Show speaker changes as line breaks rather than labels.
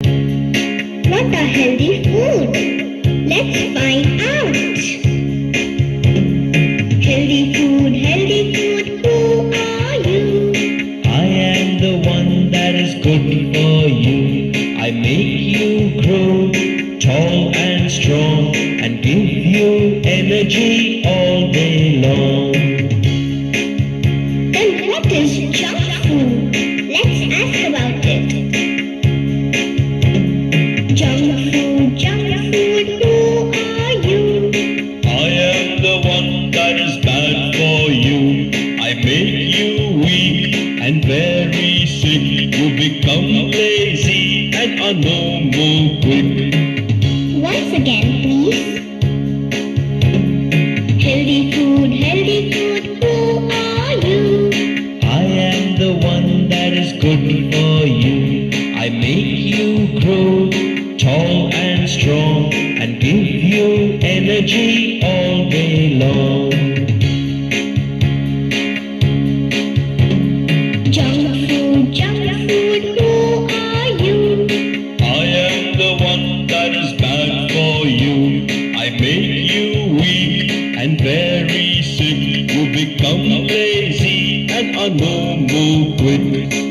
What a healthy food! Let's find out. Healthy food, who are you?
I am the one that is good for you. I make you grow tall and strong and give you energy all day long.
Then what is junk food? Let's ask about it. Junk food, who are you?
I am the one that is bad for you. I make you weak and very sick. You become lazy and are no more quick.
Once again, please. Healthy food, who are you?
I am the one that is good for you. I make you grow tall and strong and give you energy all day long.
Junk food, who are you?
I am the one that is bad for you. I make you weak and very sick. You become lazy and are no more quick.